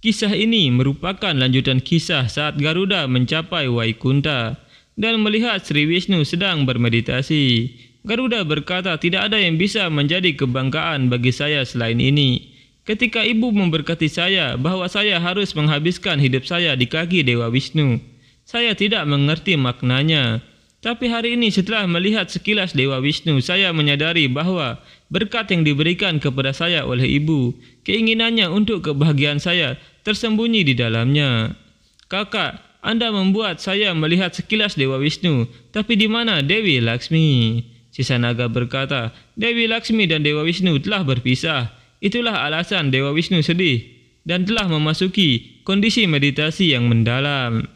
Kisah ini merupakan lanjutan kisah saat Garuda mencapai Waikunta dan melihat Sri Wisnu sedang bermeditasi. Garuda berkata, tidak ada yang bisa menjadi kebanggaan bagi saya selain ini. Ketika ibu memberkati saya bahwa saya harus menghabiskan hidup saya di kaki Dewa Wisnu, saya tidak mengerti maknanya. Tapi hari ini setelah melihat sekilas Dewa Wisnu, saya menyadari bahwa berkat yang diberikan kepada saya oleh ibu, keinginannya untuk kebahagiaan saya tersembunyi di dalamnya. Kakak, Anda membuat saya melihat sekilas Dewa Wisnu, tapi di mana Dewi Laksmi? Sisa naga berkata, Dewi Laksmi dan Dewa Wisnu telah berpisah. Itulah alasan Dewa Wisnu sedih dan telah memasuki kondisi meditasi yang mendalam.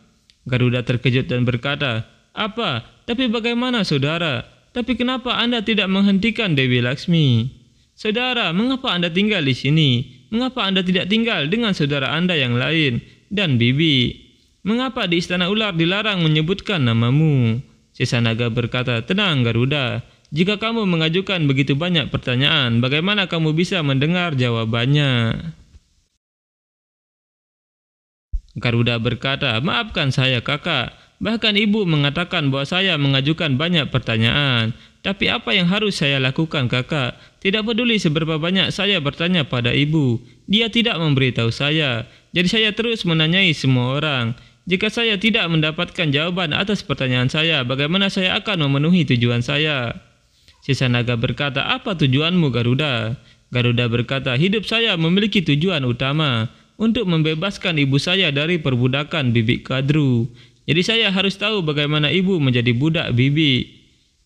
Garuda terkejut dan berkata, apa? Tapi bagaimana saudara? Tapi kenapa Anda tidak menghentikan Dewi Laksmi? Saudara, mengapa Anda tinggal di sini? Mengapa Anda tidak tinggal dengan saudara Anda yang lain? Dan Bibi, mengapa di Istana Ular dilarang menyebutkan namamu? Sisa naga berkata, tenang Garuda. Jika kamu mengajukan begitu banyak pertanyaan, bagaimana kamu bisa mendengar jawabannya? Garuda berkata, maafkan saya kakak. Bahkan ibu mengatakan bahwa saya mengajukan banyak pertanyaan. Tapi apa yang harus saya lakukan kakak? Tidak peduli seberapa banyak saya bertanya pada ibu, dia tidak memberitahu saya. Jadi saya terus menanyai semua orang. Jika saya tidak mendapatkan jawaban atas pertanyaan saya, bagaimana saya akan memenuhi tujuan saya? Sisa naga berkata, apa tujuanmu Garuda? Garuda berkata, hidup saya memiliki tujuan utama, untuk membebaskan ibu saya dari perbudakan Bibi Kadru. Jadi saya harus tahu bagaimana ibu menjadi budak Bibi.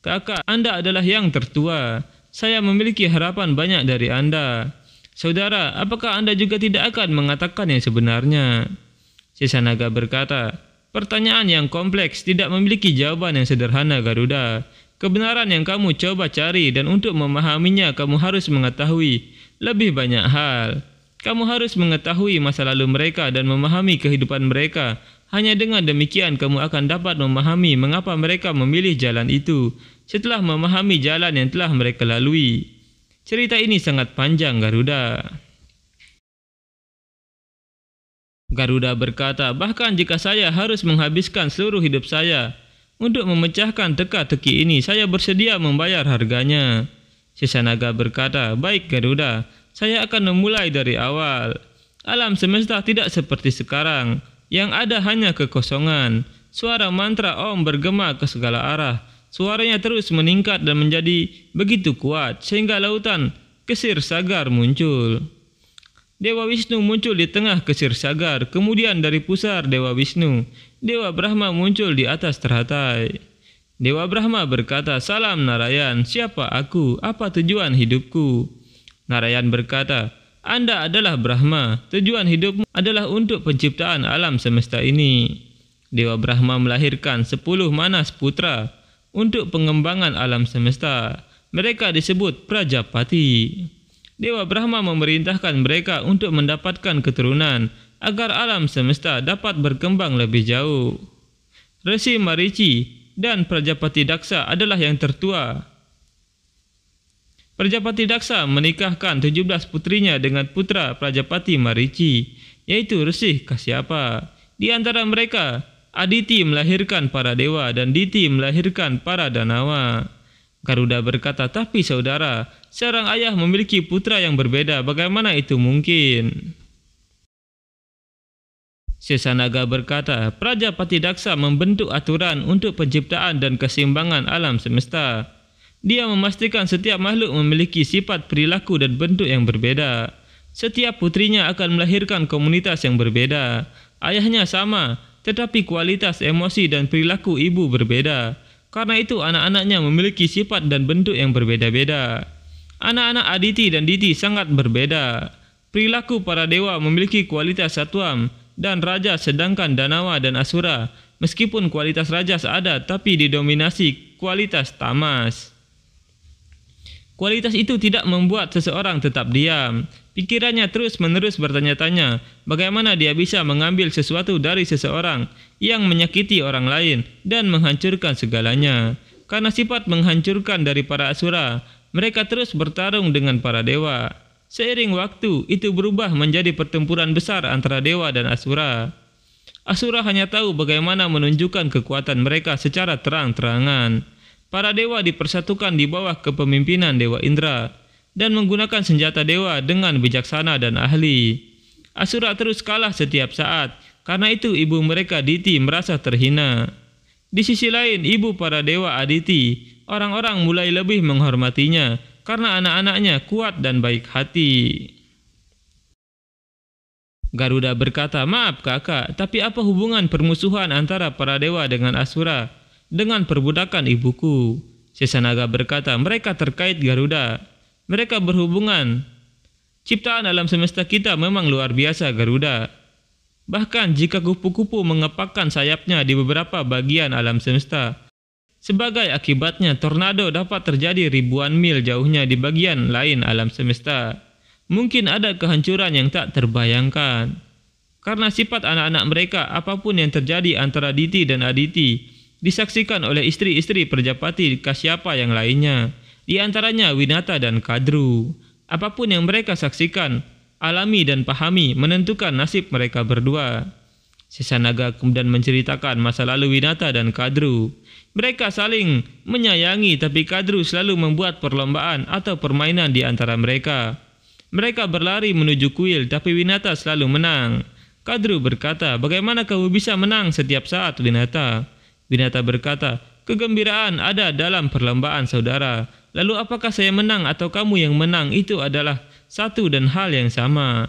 Kakak, Anda adalah yang tertua. Saya memiliki harapan banyak dari Anda. Saudara, apakah Anda juga tidak akan mengatakan yang sebenarnya? Sisa naga berkata, pertanyaan yang kompleks tidak memiliki jawaban yang sederhana Garuda. Kebenaran yang kamu coba cari dan untuk memahaminya kamu harus mengetahui lebih banyak hal. Kamu harus mengetahui masa lalu mereka dan memahami kehidupan mereka. Hanya dengan demikian kamu akan dapat memahami mengapa mereka memilih jalan itu setelah memahami jalan yang telah mereka lalui. Cerita ini sangat panjang Garuda. Garuda berkata, bahkan jika saya harus menghabiskan seluruh hidup saya untuk memecahkan teka-teki ini, saya bersedia membayar harganya. Sisa naga berkata, baik Garuda, saya akan memulai dari awal. Alam semesta tidak seperti sekarang. Yang ada hanya kekosongan. Suara mantra Om bergema ke segala arah. Suaranya terus meningkat dan menjadi begitu kuat sehingga lautan Kesir Sagar muncul. Dewa Wisnu muncul di tengah Kesir Sagar. Kemudian dari pusar Dewa Wisnu, Dewa Brahma muncul di atas teratai. Dewa Brahma berkata, salam Narayan, siapa aku? Apa tujuan hidupku? Narayan berkata, Anda adalah Brahma, tujuan hidupmu adalah untuk penciptaan alam semesta ini. Dewa Brahma melahirkan 10 Manas putra untuk pengembangan alam semesta. Mereka disebut Prajapati. Dewa Brahma memerintahkan mereka untuk mendapatkan keturunan agar alam semesta dapat berkembang lebih jauh. Resi Marici dan Prajapati Daksa adalah yang tertua. Prajapati Daksa menikahkan 17 putrinya dengan putra Prajapati Marici, yaitu Resi Kasyapa. Di antara mereka, Aditi melahirkan para dewa dan Diti melahirkan para danawa. Garuda berkata, tapi saudara, seorang ayah memiliki putra yang berbeda, bagaimana itu mungkin? Sisa naga berkata, Prajapati Daksa membentuk aturan untuk penciptaan dan keseimbangan alam semesta. Dia memastikan setiap makhluk memiliki sifat perilaku dan bentuk yang berbeda. Setiap putrinya akan melahirkan komunitas yang berbeda. Ayahnya sama, tetapi kualitas emosi dan perilaku ibu berbeda. Karena itu anak-anaknya memiliki sifat dan bentuk yang berbeda-beda. Anak-anak Aditi dan Diti sangat berbeda. Perilaku para dewa memiliki kualitas Satwam dan Raja, sedangkan Danawa dan Asura, meskipun kualitas Rajas ada, tapi didominasi kualitas Tamas. Kualitas itu tidak membuat seseorang tetap diam. Pikirannya terus-menerus bertanya-tanya, bagaimana dia bisa mengambil sesuatu dari seseorang yang menyakiti orang lain dan menghancurkan segalanya. Karena sifat menghancurkan dari para asura, mereka terus bertarung dengan para dewa. Seiring waktu, itu berubah menjadi pertempuran besar antara dewa dan asura. Asura hanya tahu bagaimana menunjukkan kekuatan mereka secara terang-terangan. Para dewa dipersatukan di bawah kepemimpinan Dewa Indra dan menggunakan senjata dewa dengan bijaksana dan ahli. Asura terus kalah setiap saat, karena itu ibu mereka Diti merasa terhina. Di sisi lain, ibu para dewa Aditi, orang-orang mulai lebih menghormatinya karena anak-anaknya kuat dan baik hati. Garuda berkata, "Maaf kakak, tapi apa hubungan permusuhan antara para dewa dengan Asura dengan perbudakan ibuku?" Sesanaga berkata, "Mereka terkait Garuda. Mereka berhubungan. Ciptaan alam semesta kita memang luar biasa, Garuda. Bahkan jika kupu-kupu mengepakkan sayapnya di beberapa bagian alam semesta, sebagai akibatnya tornado dapat terjadi ribuan mil jauhnya di bagian lain alam semesta. Mungkin ada kehancuran yang tak terbayangkan. Karena sifat anak-anak mereka, apapun yang terjadi antara Diti dan Aditi disaksikan oleh istri-istri Perjapati Kasyapa yang lainnya, di antaranya Winata dan Kadru. Apapun yang mereka saksikan, alami dan pahami menentukan nasib mereka berdua." Sesanaga kemudian menceritakan masa lalu Winata dan Kadru. Mereka saling menyayangi, tapi Kadru selalu membuat perlombaan atau permainan di antara mereka. Mereka berlari menuju kuil, tapi Winata selalu menang. Kadru berkata, "Bagaimana kamu bisa menang setiap saat, Winata?" Winata berkata, "Kegembiraan ada dalam perlombaan, saudara. Lalu apakah saya menang atau kamu yang menang, itu adalah satu dan hal yang sama."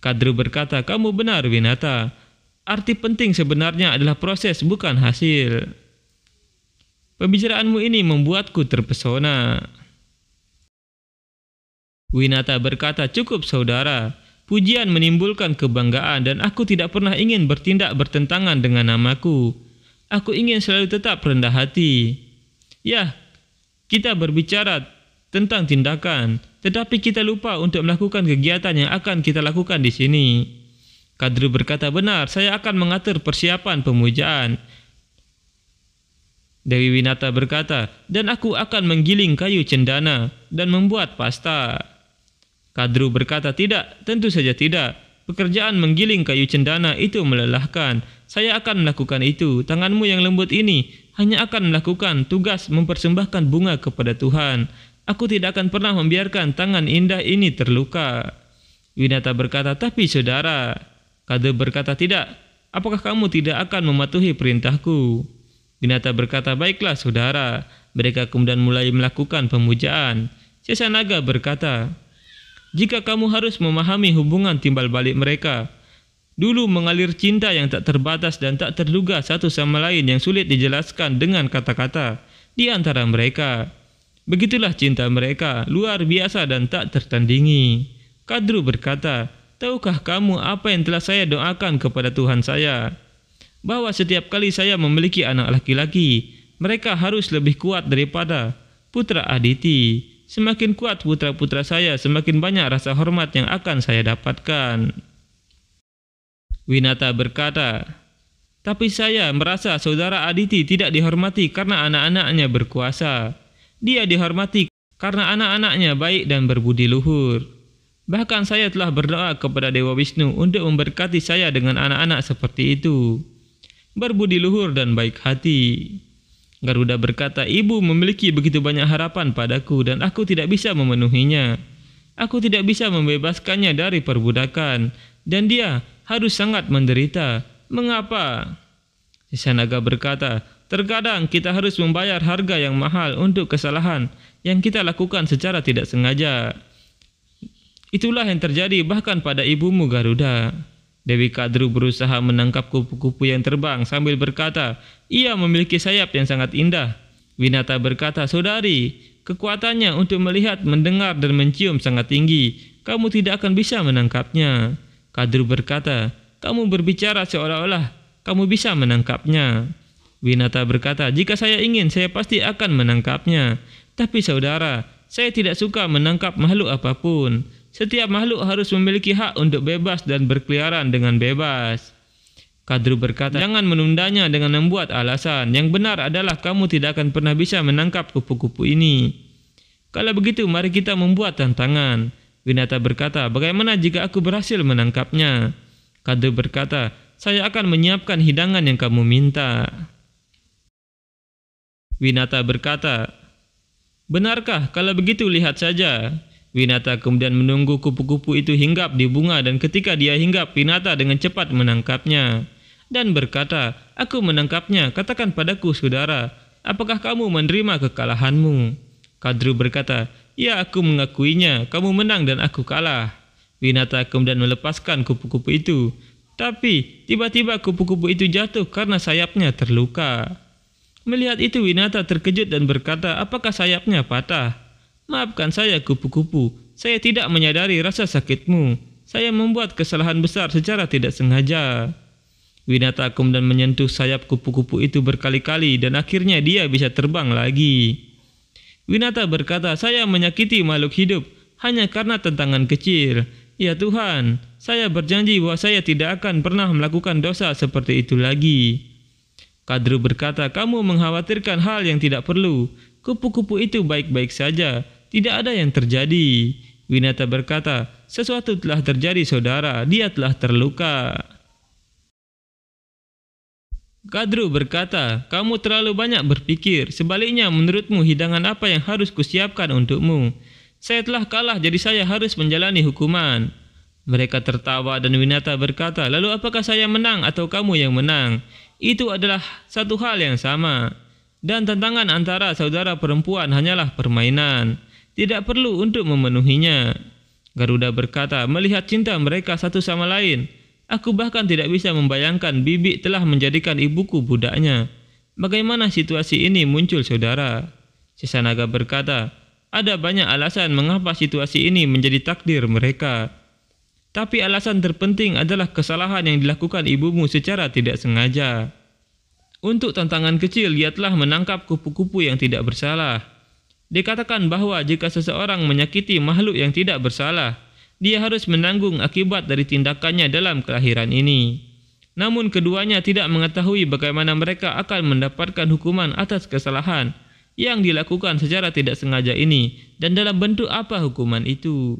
Kadru berkata, "Kamu benar, Winata. Arti penting sebenarnya adalah proses, bukan hasil." Pembicaraanmu ini membuatku terpesona. Winata berkata, "Cukup, saudara. Pujian menimbulkan kebanggaan dan aku tidak pernah ingin bertindak bertentangan dengan namaku. Aku ingin selalu tetap rendah hati. Ya, kita berbicara tentang tindakan, tetapi kita lupa untuk melakukan kegiatan yang akan kita lakukan di sini." Kadru berkata, "Benar, saya akan mengatur persiapan pemujaan." Dewi Winata berkata, "Dan aku akan menggiling kayu cendana dan membuat pasta." Kadru berkata, "Tidak, tentu saja tidak. Pekerjaan menggiling kayu cendana itu melelahkan. Saya akan melakukan itu. Tanganmu yang lembut ini hanya akan melakukan tugas mempersembahkan bunga kepada Tuhan. Aku tidak akan pernah membiarkan tangan indah ini terluka." Winata berkata, "Tapi saudara." Kadru berkata, "Tidak. Apakah kamu tidak akan mematuhi perintahku?" Winata berkata, "Baiklah saudara." Mereka kemudian mulai melakukan pemujaan. Sesanaga berkata, "Jika kamu harus memahami hubungan timbal balik mereka, dulu mengalir cinta yang tak terbatas dan tak terduga satu sama lain yang sulit dijelaskan dengan kata-kata di antara mereka. Begitulah cinta mereka, luar biasa dan tak tertandingi." Kadru berkata, "Tahukah kamu apa yang telah saya doakan kepada Tuhan saya? Bahwa setiap kali saya memiliki anak laki-laki, mereka harus lebih kuat daripada putra Aditi. Semakin kuat putra-putra saya, semakin banyak rasa hormat yang akan saya dapatkan." Winata berkata, "Tapi saya merasa saudara Aditi tidak dihormati karena anak-anaknya berkuasa. Dia dihormati karena anak-anaknya baik dan berbudi luhur. Bahkan saya telah berdoa kepada Dewa Wisnu untuk memberkati saya dengan anak-anak seperti itu, berbudi luhur dan baik hati." Garuda berkata, "Ibu memiliki begitu banyak harapan padaku dan aku tidak bisa memenuhinya. Aku tidak bisa membebaskannya dari perbudakan dan dia harus sangat menderita. Mengapa?" Sesanaga berkata, "Terkadang kita harus membayar harga yang mahal untuk kesalahan yang kita lakukan secara tidak sengaja. Itulah yang terjadi bahkan pada ibumu, Garuda." Dewi Kadru berusaha menangkap kupu-kupu yang terbang sambil berkata, "Ia memiliki sayap yang sangat indah." Winata berkata, "Saudari, kekuatannya untuk melihat, mendengar, dan mencium sangat tinggi. Kamu tidak akan bisa menangkapnya." Kadru berkata, "Kamu berbicara seolah-olah kamu bisa menangkapnya." Winata berkata, "Jika saya ingin, saya pasti akan menangkapnya. Tapi saudara, saya tidak suka menangkap makhluk apapun. Setiap makhluk harus memiliki hak untuk bebas dan berkeliaran dengan bebas." Kadru berkata, "Jangan menundanya dengan membuat alasan. Yang benar adalah kamu tidak akan pernah bisa menangkap kupu-kupu ini. Kalau begitu, mari kita membuat tantangan. Winata berkata, bagaimana jika aku berhasil menangkapnya? Kadru berkata, saya akan menyiapkan hidangan yang kamu minta. Winata berkata, benarkah? Kalau begitu lihat saja. Winata kemudian menunggu kupu-kupu itu hinggap di bunga, dan ketika dia hinggap, Winata dengan cepat menangkapnya dan berkata, aku menangkapnya, katakan padaku saudara, apakah kamu menerima kekalahanmu? Kadru berkata, ya, aku mengakuinya, kamu menang dan aku kalah. Winata kemudian melepaskan kupu-kupu itu, tapi tiba-tiba kupu-kupu itu jatuh karena sayapnya terluka. Melihat itu Winata terkejut dan berkata, apakah sayapnya patah? Maafkan saya kupu-kupu, saya tidak menyadari rasa sakitmu. Saya membuat kesalahan besar secara tidak sengaja. Winata kemudian menyentuh sayap kupu-kupu itu berkali-kali dan akhirnya dia bisa terbang lagi. Winata berkata, saya menyakiti makhluk hidup hanya karena tentangan kecil. Ya Tuhan, saya berjanji bahwa saya tidak akan pernah melakukan dosa seperti itu lagi. Kadru berkata, kamu mengkhawatirkan hal yang tidak perlu. Kupu-kupu itu baik-baik saja, tidak ada yang terjadi. Winata berkata, sesuatu telah terjadi saudara, dia telah terluka. Kadru berkata, kamu terlalu banyak berpikir, sebaliknya menurutmu hidangan apa yang harus kusiapkan untukmu? Saya telah kalah, jadi saya harus menjalani hukuman. Mereka tertawa dan Winata berkata, lalu apakah saya menang atau kamu yang menang? Itu adalah satu hal yang sama. Dan tantangan antara saudara perempuan hanyalah permainan, tidak perlu untuk memenuhinya. Garuda berkata, melihat cinta mereka satu sama lain, aku bahkan tidak bisa membayangkan Bibi telah menjadikan ibuku budaknya. Bagaimana situasi ini muncul saudara? Sisa naga berkata, ada banyak alasan mengapa situasi ini menjadi takdir mereka. Tapi alasan terpenting adalah kesalahan yang dilakukan ibumu secara tidak sengaja. Untuk tantangan kecil, dia telah menangkap kupu-kupu yang tidak bersalah. Dikatakan bahwa jika seseorang menyakiti makhluk yang tidak bersalah, dia harus menanggung akibat dari tindakannya dalam kelahiran ini. Namun keduanya tidak mengetahui bagaimana mereka akan mendapatkan hukuman atas kesalahan yang dilakukan secara tidak sengaja ini dan dalam bentuk apa hukuman itu.